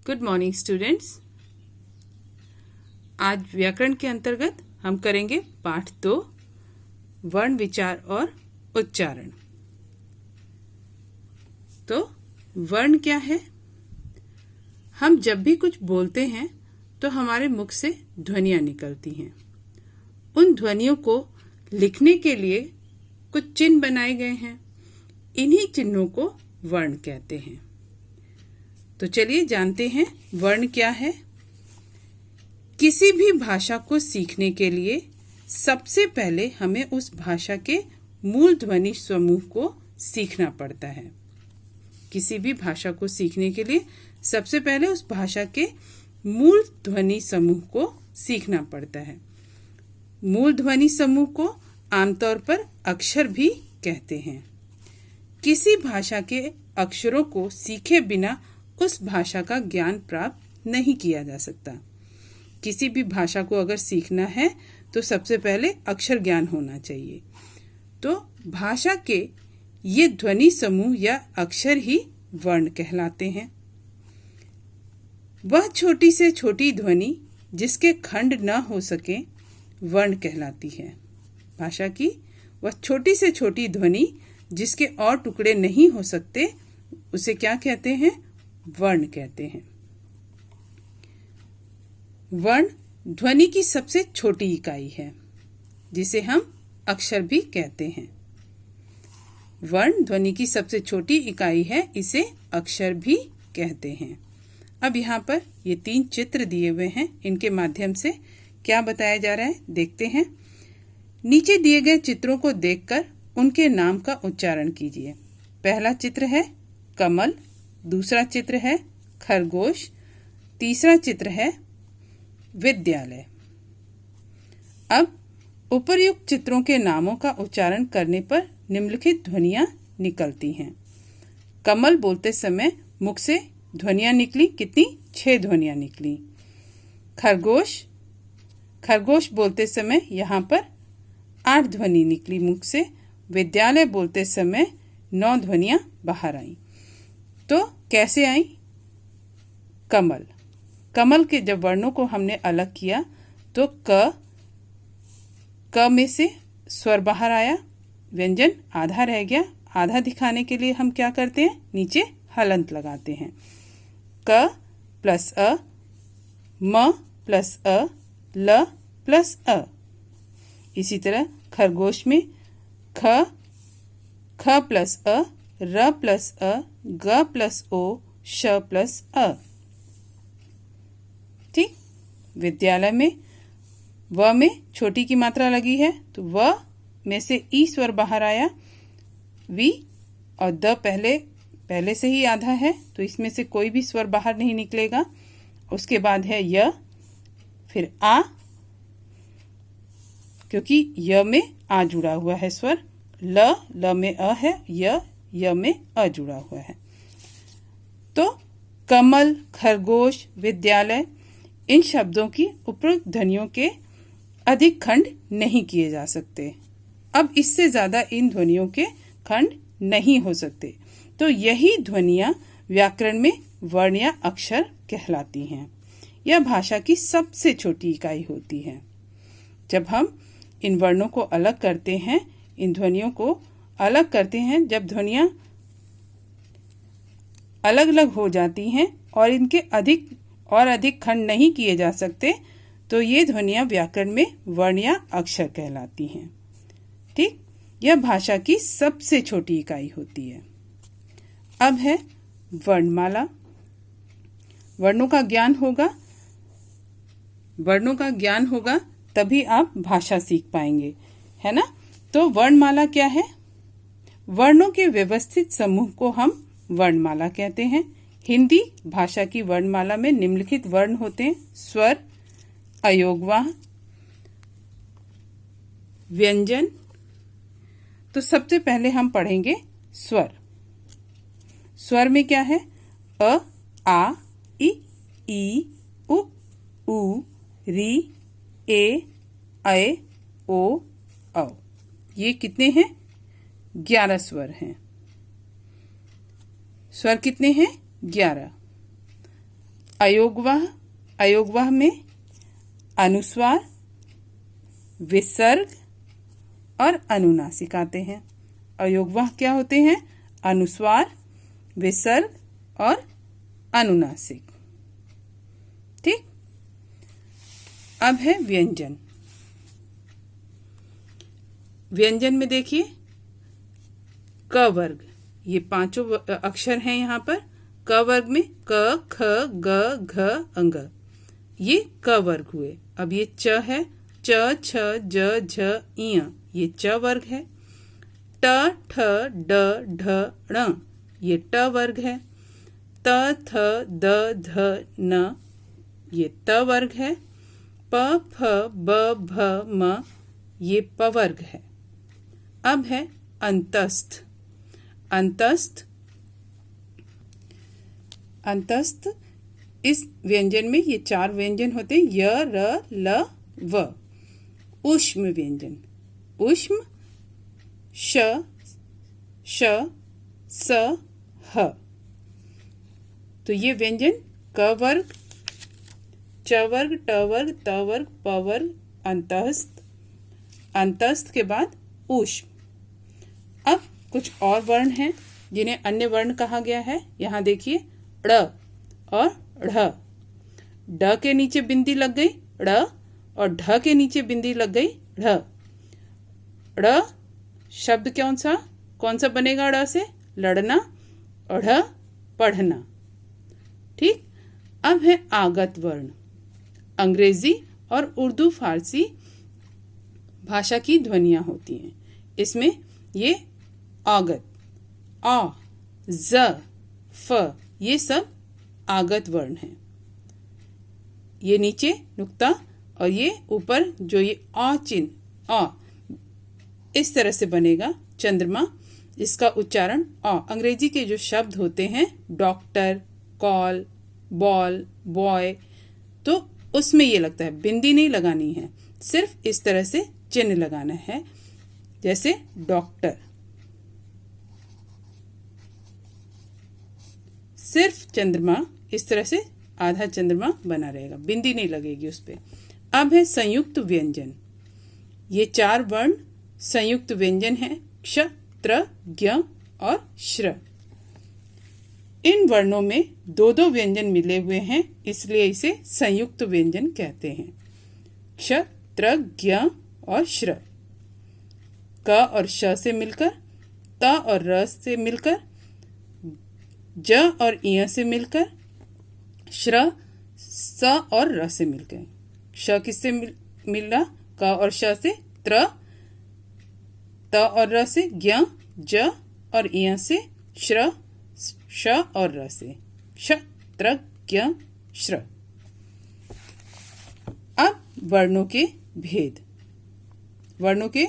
Good morning students. आज व्याकरण के अंतर्गत हम करेंगे पाठ 2 वर्ण विचार और उच्चारण। तो वर्ण क्या है? हम जब भी कुछ बोलते हैं तो हमारे मुख से ध्वनियां निकलती हैं। उन ध्वनियों को लिखने के लिए कुछ चिन्ह बनाए गए हैं। इन्हीं चिन्हों को वर्ण कहते हैं। तो चलिए जानते हैं वर्ण क्या है। किसी भी भाषा को सीखने के लिए सबसे पहले हमें उस भाषा के मूल ध्वनि समूह को सीखना पड़ता है। किसी भी भाषा को सीखने के लिए सबसे पहले उस भाषा के मूल ध्वनि समूह को सीखना पड़ता है। मूल ध्वनि समूह को आमतौर पर अक्षर भी कहते हैं। किसी भाषा के अक्षरों को सीखे बिना उस भाषा का ज्ञान प्राप्त नहीं किया जा सकता। किसी भी भाषा को अगर सीखना है तो सबसे पहले अक्षर ज्ञान होना चाहिए। तो भाषा के ये ध्वनि समूह या अक्षर ही वर्ण कहलाते हैं। वह छोटी से छोटी ध्वनि जिसके खंड न हो सके वर्ण कहलाती है। भाषा की वह छोटी से छोटी ध्वनि जिसके और टुकड़े नहीं हो सकते उसे क्या कहते हैं? वर्ण कहते हैं। वर्ण ध्वनि की सबसे छोटी इकाई है जिसे हम अक्षर भी कहते हैं। वर्ण ध्वनि की सबसे छोटी इकाई है, इसे अक्षर भी कहते हैं। अब यहाँ पर ये 3 चित्र दिए हुए हैं, इनके माध्यम से क्या बताया जा रहा है देखते हैं। नीचे दिए गए चित्रों को देखकर उनके नाम का उच्चारण कीजिए। पहला चित्र है कमल, दूसरा चित्र है खरगोश, तीसरा चित्र है विद्यालय। अब उपर्युक्त चित्रों के नामों का उच्चारण करने पर निम्नलिखित ध्वनियां निकलती हैं। कमल बोलते समय मुख से ध्वनियां निकली, कितनी? 6 ध्वनियां निकली। खरगोश, खरगोश बोलते समय यहाँ पर 8 ध्वनि निकली मुख से। विद्यालय बोलते समय 9 ध्वनियां बाहर आई। तो कैसे आई? कमल, कमल के जब वर्णों को हमने अलग किया तो क में से स्वर बाहर आया, व्यंजन आधा रह गया। आधा दिखाने के लिए हम क्या करते हैं? नीचे हलंत लगाते हैं। क प्लस अ, म प्लस अ, ल प्लस अ। इसी तरह खरगोश में ख प्लस अ, र प्लस अ, ग प्लस ओ, श प्लस अ। ठीक। विद्यालय में व में छोटी की मात्रा लगी है तो व में से ई स्वर बाहर आया, वी, और द पहले से ही आधा है तो इसमें से कोई भी स्वर बाहर नहीं निकलेगा। उसके बाद है य, फिर आ, क्योंकि य में आ जुड़ा हुआ है स्वर। ल में अ है, य में अ जुड़ा हुआ है। तो कमल, खरगोश, विद्यालय, इन शब्दों की उपयुक्त ध्वनियों के अधिक खंड नहीं किए जा सकते। अब इससे ज्यादा इन ध्वनियों के खंड नहीं हो सकते। तो यही ध्वनियां व्याकरण में वर्ण या अक्षर कहलाती हैं। यह भाषा की सबसे छोटी इकाई होती है। जब हम इन वर्णों को अलग करते हैं, इन ध्वनियों को अलग करते हैं, जब ध्वनियां अलग अलग हो जाती हैं और इनके अधिक खंड नहीं किए जा सकते तो ये ध्वनियां व्याकरण में वर्ण या अक्षर कहलाती हैं। ठीक। यह भाषा की सबसे छोटी इकाई होती है। अब है वर्णमाला। वर्णों का ज्ञान होगा तभी आप भाषा सीख पाएंगे, है ना? तो वर्णमाला क्या है? वर्णों के व्यवस्थित समूह को हम वर्णमाला कहते हैं। हिंदी भाषा की वर्णमाला में निम्नलिखित वर्ण होते हैं: स्वर, अयोगवाह, व्यंजन। तो सबसे पहले हम पढ़ेंगे स्वर। स्वर में क्या है? अ, आ, ई, उ, री, ए, ऐ, ओ, औ। ये कितने हैं? 11 स्वर हैं। स्वर कितने हैं? 11। अयोगवाह, अयोगवाह में अनुस्वार, विसर्ग और अनुनासिक आते हैं। अयोगवाह क्या होते हैं? अनुस्वार, विसर्ग और अनुनासिक। ठीक। अब है व्यंजन। व्यंजन में देखिए क वर्ग, ये पांचों अक्षर हैं यहाँ पर। क वर्ग में क, ख, ग, घ, अंग, ये क वर्ग हुए। अब ये च है, च, छ, ज, झ, इय, ये च वर्ग है। ट, ठ, ड, ढ, ण, ये ट वर्ग है। त, थ, द, ध, न, ये त वर्ग है। प, फ, ब, भ, म, ये प वर्ग है। अब है अंतस्थ। अंतस्थ, अंतस्थ इस व्यंजन में ये चार व्यंजन होते हैं, य, र, ल, व। ऊष्म व्यंजन, ऊष्म, श, श, स, ह। तो ये व्यंजन क वर्ग, च वर्ग, ट वर्ग, त वर्ग, प वर्ग, अंतस्थ। अंतस्थ के बाद ऊष्म। अब कुछ और वर्ण हैं जिन्हें अन्य वर्ण कहा गया है। यहाँ देखिए ड़ और ढ़। ड के नीचे बिंदी लग गई ड़, और ढ के नीचे बिंदी लग गई ढ़। ड़ शब्द कौन सा बनेगा ड़ से? लड़ना। और ढ पढ़ना। ठीक। अब है आगत वर्ण। अंग्रेजी और उर्दू फारसी भाषा की ध्वनियां होती हैं। इसमें ये आगत, आ, ज, फ, ये सब आगत वर्ण हैं। ये नीचे नुक्ता और ये ऊपर जो ये आ चिन्ह, आ इस तरह से बनेगा चंद्रमा, इसका उच्चारण आ। अंग्रेजी के जो शब्द होते हैं डॉक्टर, कॉल, बॉल, बॉय, तो उसमें ये लगता है। बिंदी नहीं लगानी है, सिर्फ इस तरह से चिन्ह लगाना है, जैसे डॉक्टर। सिर्फ चंद्रमा इस तरह से आधा चंद्रमा बना रहेगा, बिंदी नहीं लगेगी उस पे। अब है संयुक्त व्यंजन। ये चार वर्ण संयुक्त व्यंजन हैं, क्ष, त्र, ज्ञ और श्र। इन वर्णों में दो दो व्यंजन मिले हुए हैं, इसलिए इसे संयुक्त व्यंजन कहते हैं। क्ष, त्र, ज्ञ और श्र। क और श से मिलकर, त और र से मिलकर, ज और इय से मिलकर, श्र, स और र से मिलकर। श किससे मिला? क और श से। त्र, त और र से। ज्ञ, ज और इय से। श्र, श और र से। क्ष, त्र, ज्ञ, श्र। अब वर्णों के भेद। वर्णों के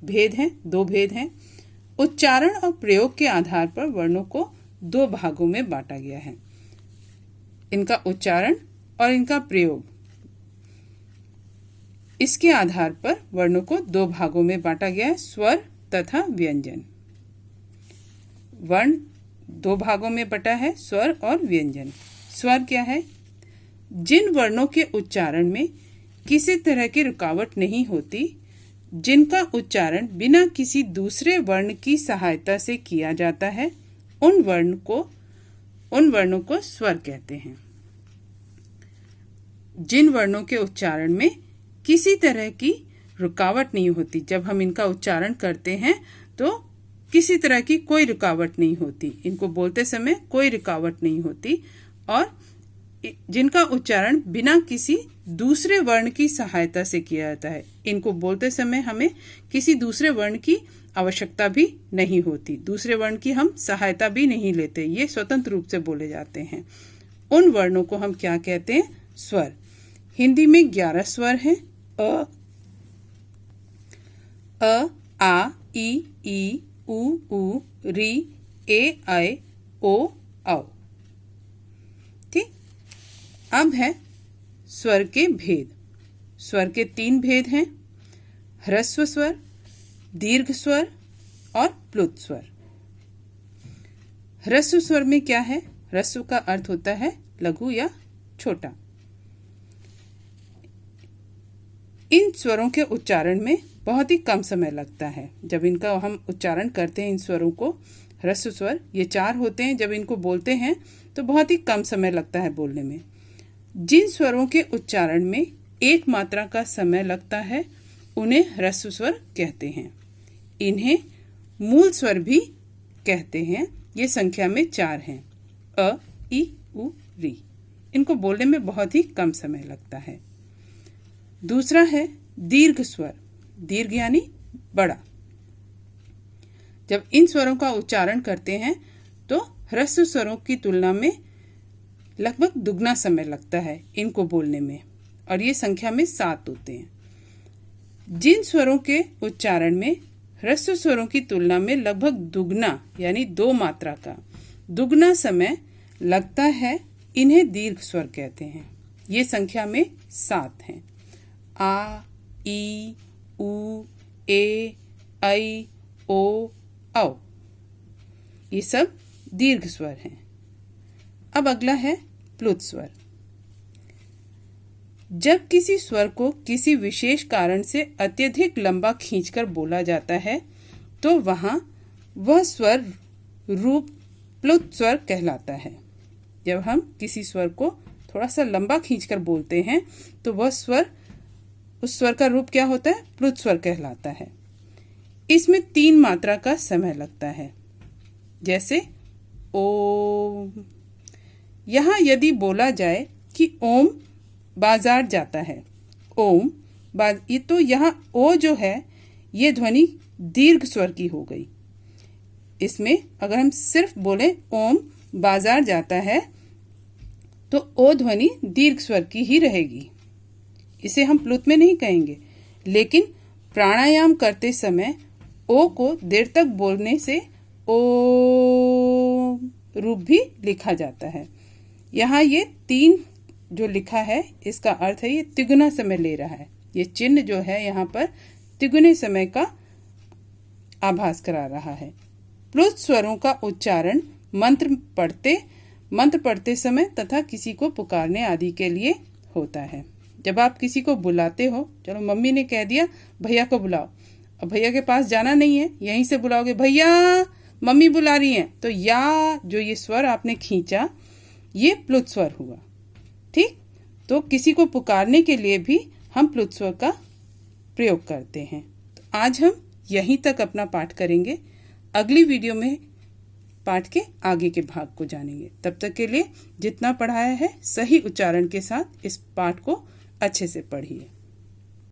भेद हैं, दो भेद हैं। उच्चारण और प्रयोग के आधार पर वर्णों को दो भागों में बांटा गया है। इनका उच्चारण और इनका प्रयोग, इसके आधार पर वर्णों को दो भागों में बांटा गया है, स्वर तथा व्यंजन। वर्ण दो भागों में बटा है, स्वर और व्यंजन। स्वर क्या है? जिन वर्णों के उच्चारण में किसी तरह की रुकावट नहीं होती, जिनका उच्चारण बिना किसी दूसरे वर्ण की सहायता से किया जाता है, उन वर्णों को स्वर कहते हैं। जिन वर्णों के उच्चारण में किसी तरह की रुकावट नहीं होती, जब हम इनका उच्चारण करते हैं तो किसी तरह की कोई रुकावट नहीं होती, इनको बोलते समय कोई रुकावट नहीं होती, और जिनका उच्चारण बिना किसी दूसरे वर्ण की सहायता से किया जाता है, इनको बोलते समय हमें किसी दूसरे वर्ण की आवश्यकता भी नहीं होती, दूसरे वर्ण की हम सहायता भी नहीं लेते, ये स्वतंत्र रूप से बोले जाते हैं। उन वर्णों को हम क्या कहते हैं? स्वर। हिंदी में 11 स्वर हैं। अ, आ, ई, उ, री, ए, ऐ, ओ, औ। ठीक। अब है स्वर के भेद। स्वर के 3 भेद हैं, ह्रस्व स्वर, दीर्घ स्वर और प्लुत स्वर। ह्रस्व स्वर में क्या है? ह्रस्व का अर्थ होता है लघु या छोटा। इन स्वरों के उच्चारण में बहुत ही कम समय लगता है। जब इनका हम उच्चारण करते हैं, इन स्वरों को, ह्रस्व स्वर ये 4 होते हैं, जब इनको बोलते हैं तो बहुत ही कम समय लगता है बोलने में। जिन स्वरों के उच्चारण में एक मात्रा का समय लगता है उन्हें ह्रस्व स्वर कहते हैं। इन्हें मूल स्वर भी कहते हैं। ये संख्या में 4 हैं, अ, इ, उ, री। इनको बोलने में बहुत ही कम समय लगता है। दूसरा है दीर्घ स्वर। दीर्घ यानी बड़ा। जब इन स्वरों का उच्चारण करते हैं तो ह्रस्व स्वरों की तुलना में लगभग दुगना समय लगता है इनको बोलने में, और ये संख्या में 7 होते हैं। जिन स्वरों के उच्चारण में ह्रस्व स्वरों की तुलना में लगभग दुगना यानी 2 मात्रा का दुगना समय लगता है, इन्हें दीर्घ स्वर कहते हैं। ये संख्या में 7 हैं। आ, ई, उ, ए, ऐ, ओ, औ। ये सब दीर्घ स्वर हैं। अब अगला है प्लुत स्वर। जब किसी स्वर को किसी विशेष कारण से अत्यधिक लंबा खींचकर बोला जाता है तो वहां वह स्वर रूप प्लुत स्वर कहलाता है। जब हम किसी स्वर को थोड़ा सा लंबा खींचकर बोलते हैं तो वह स्वर, उस स्वर का रूप क्या होता है? प्लुत स्वर कहलाता है। इसमें 3 मात्रा का समय लगता है, जैसे ओम। यहाँ यदि बोला जाए कि ओम बाजार जाता है, ओम ये तो यहाँ ओ जो है ये ध्वनि दीर्घ स्वर की हो गई। इसमें अगर हम सिर्फ बोले ओम बाजार जाता है तो ओ ध्वनि दीर्घ स्वर की ही रहेगी। इसे हम प्लुत में नहीं कहेंगे, लेकिन प्राणायाम करते समय ओ को देर तक बोलने से ओ रूप भी लिखा जाता है। यहाँ ये 3 जो लिखा है इसका अर्थ है ये तिगुना समय ले रहा है। ये चिन्ह जो है यहाँ पर तिगुने समय का आभास करा रहा है। प्लुत स्वरों का उच्चारण मंत्र पढ़ते समय तथा किसी को पुकारने आदि के लिए होता है। जब आप किसी को बुलाते हो, चलो मम्मी ने कह दिया भैया को बुलाओ, अब भैया के पास जाना नहीं है, यहीं से बुलाओगे, भैया मम्मी बुला रही हैं, तो या जो ये स्वर आपने खींचा ये प्लुत स्वर हुआ। ठीक, तो किसी को पुकारने के लिए भी हम प्लुत स्वर का प्रयोग करते हैं। तो आज हम यहीं तक अपना पाठ करेंगे। अगली वीडियो में पाठ के आगे के भाग को जानेंगे। तब तक के लिए जितना पढ़ाया है सही उच्चारण के साथ इस पाठ को अच्छे से पढ़िए।